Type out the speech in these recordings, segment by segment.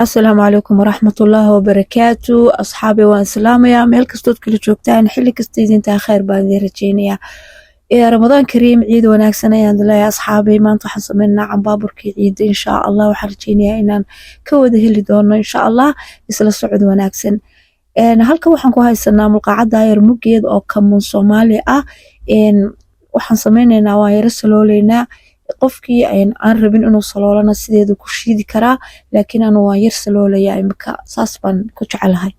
Asalaamu calaykum waraxmatullaahi wabarakaatu asxaabi waan salaamayaa meel kastood kala joogtaan xilli kasta idintaa khayr baan idin rajeynayaa ramadaan kariim ciid wanaagsan ayaan leeyahay asxaabi maanta waxaan sameynaa cambaaburkii ciida insha allah waxaan rajeynayaa inaan ka wada heli doono insha allah isla socod wanaagsan halka waxaan ku haysanaa mulqaacada yar mugeed oo kamuun soomaali ah waxaan sameyneynaa waan yaro salooleynaa qofkii aan rabin inuu saloolana sideedu ku shiidi karaa laakiin anu waan yar saloolayaa imika saas baan ku jecelahay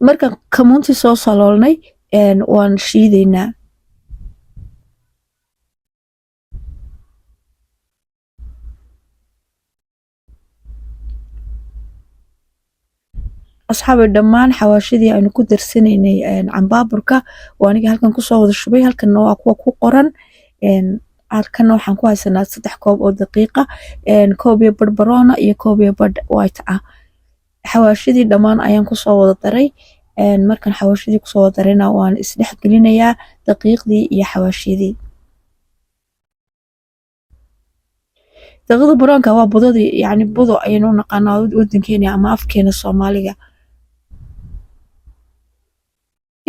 markaan kamuuntii soo saloolnay waan shiideynaa asxaabi dhammaan xawaashidii aynu ku darsanaynay cambaaburka waa aniga halkan kusoo wada shubay halkanna waa kuwa ku qoran halkanna waxaan ku haysanaa 3 koob oo daqiiqa koob iyo badh baroona iyo koob iyo badh white ah xawaashidii dhammaan ayaan kusoo wada daray markaan xawaashidii kusoo wada darayna waan isdhex gelinayaa daqiiqdii iyo xawaashidii daqiiqda baroonka waa budadii yacni budo ayaynu u naqaanaa wadankeena ama afkeena soomaaliga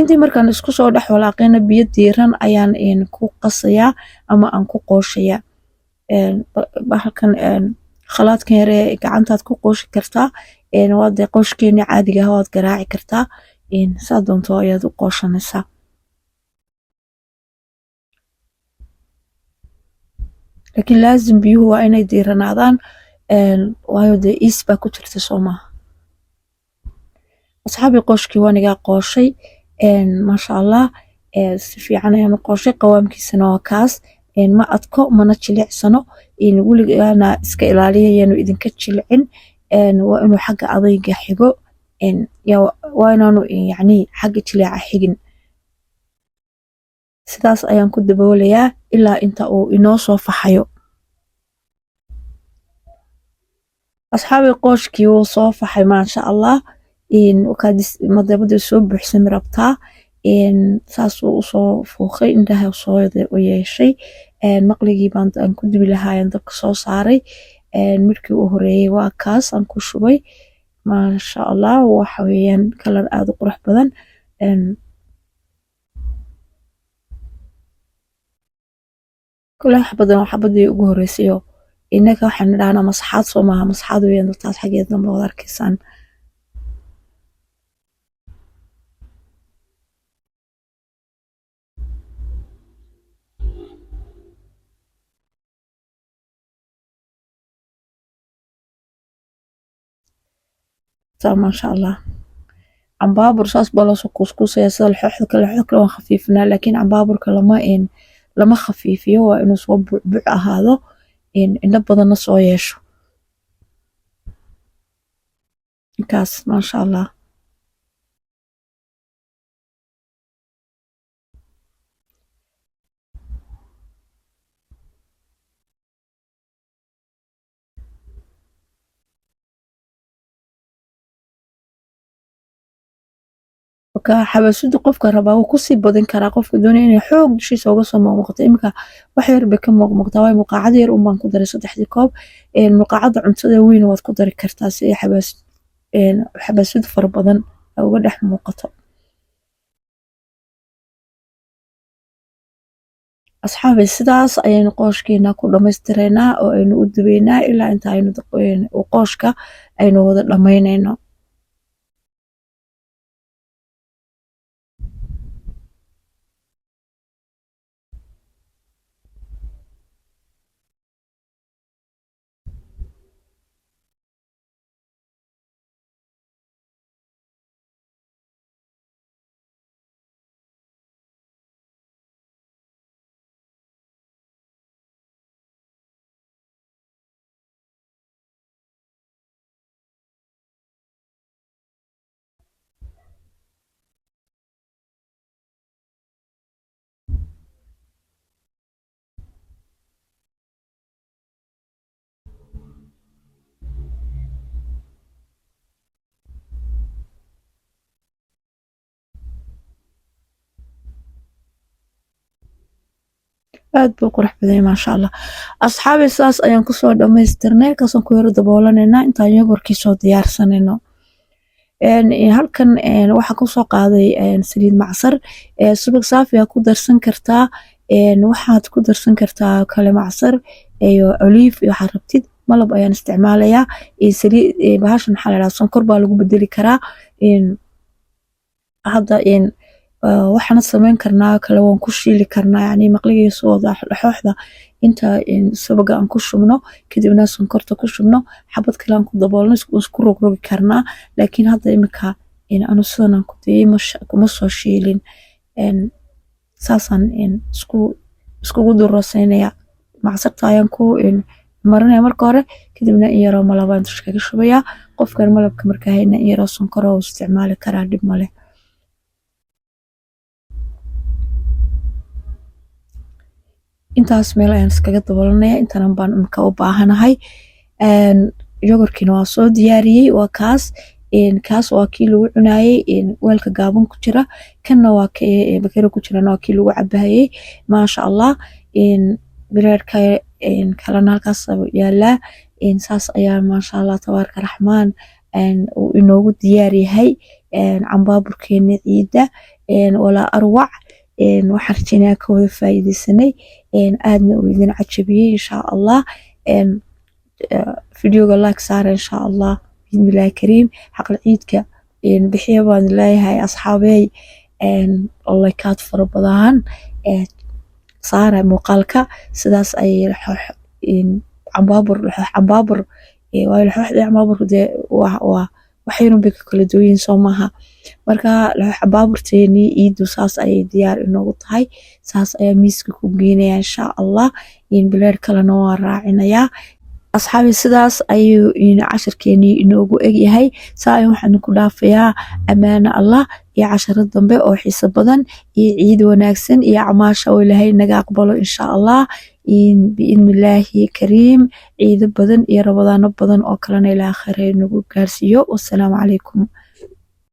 intii markaan isku soo dhex walaaqayna biyo diiran ayaan ku qasayaa ama aan ku qooshayaa halkan khalaadkan yare gacantaad ku qooshi kartaa waad qooshkeeni caadiga ah waad garaaci kartaa saa doonto ayaad u qooshanaysaa laakiin laazim biyuhu waa inay diiranaadaan waayo dee iis baa ku jirta soo maaha asxaabii qooshkii waanigaa qooshay maasha allah si fiican ayaan u qooshay qawaamkiisana waa kaas ma adko mana jilicsano weligaana iska ilaaliya yaanu idinka jilcin waa inuu xagga adayga xigo waa inaanu yacni xagga jileeca xigin sidaas ayaan ku daboolayaa ilaa inta uu inoo soo faxayo asxaabii qooshkii wuu soo faxay maasha allah madaabada soo buuxsami rabtaa saasuu usoo fuuqay indhaha soo u yeeshay maqligii baan ku dubi lahaayeen dabka soo saaray markii u horeeyay waa kaas aan ku shubay maasha allah waxa weeyaan kalar aad u qurux badan kule xabadan waa xabadii ugu horeysayo inaga waxaan idhahnaa masaxaad soo maaha masaxaad weeyaan dadtaas xageed dambe wad arkaysaan maasha allah cambaabur saas baa loosoo kuuskuusaya sida laxooxda kale waan khafiifinaa laakiin cambaaburka lama khafiifiyo waa inuu soo bucbuc ahaado indho badanna soo yeesho ninkaas maasha allah xabaasuda qofka rabaa wuu kusii badin karaa qofka doonaya inay xoog dushiisa uga soo muuqmuuqato iminka wax yar bay ka muuqmuuqtaa waayo mulqaacada yar unbaan ku daray 3 koob mulqaacada cuntada weyn waad ku dari kartaa si ay xabaasud fara badan uga dhex muuqato asxaabi sidaas ayaynu qooshkeena ku dhammaystireynaa oo aynu u dubeynaa ilaa inta aynu qooshka aynu wada dhammaynayno aad buu qurux badan yahay maasha Allah. Asxaabi saas ayaan kusoo dhamaystirnay kaasoo ku yara daboolanayna intaan yogurkii soo diyaarsanayno. Halkan waxaa kusoo qaaday saliid macsar, subag saafi aad ku darsan kartaa, waxaad ku darsan kartaa kale macsar iyo olive iyo waxaad rabtid. Malab ayaan isticmaalayaa, saliid bahashan maxaa la yiraahdaa sonkor baa lagu bedeli karaa. Hadda waxaan samayn karnaa kale waan ku shiili karnaa yani maqligiisa wada laxooxda inta subaga aan ku shubno kadibna sonkorta ku shubno xabad kale aan ku daboolno isku rogrogi karnaa. Laakiin hadda imika anu sidan aan ku dayay kuma soo shiilin, saasaan iskugu duroosaynaya. Macsarta ayaan ku marinaya marka hore kadibna in yaroo malab aan dusha kaga shubayaa. Qofkan malabka markaa hayna in yaroo sonkor oo isticmaali karaa, dhib male. intaas meel ayaan iskaga daboolanaya. Intanan baan imika u baahanahay. Yogurkiina waa soo diyaariyey, waa kaas waa kii lagu cunayey weelka gaaban ku jira, kanna waa bakeeri ku jirana waa kii lagu cabahayey maasha Allah. bireerka kalena halkaas yaalaa. saas ayaa maasha Allah tabaaraka raxmaan uu inoogu diyaar yahay cambaaburkeena ciida walaa arwac. waxaan rajaynaya ka wada faa'iideysanay, aadna uu idin cajabiyey insha Allah. videoga like saara insha Allah bismillahi kariim. xaqal ciidka bixiya baan leeyahay asxaabey, likeaad fara badan saara muuqaalka. sidaas ay cambaabur waa laxooxda cambaabur waa waxaynu bay kala duwan soo maaha. marka cambaburteeni ciidu saas ayay diyaar inoogu tahay. saas ayaa miiska ku geynaya insha Allah. bileer kalena waa raacinayaa. asxaabi sidaas ayuu cashirkeeni inoogu egyahay. saa waxaan ku dhaafayaa amaana Allah iyo casharo dambe oo xiiso badan iyo ciid wanaagsan iyo camaasha oo Ilaahay naga aqbalo insha Allah. biidnillaahi kariim. ciido badan iyo rabadaano badan oo kalena Ilaahay khayr nagu gaarsiiyo. wassalaamu calaykum.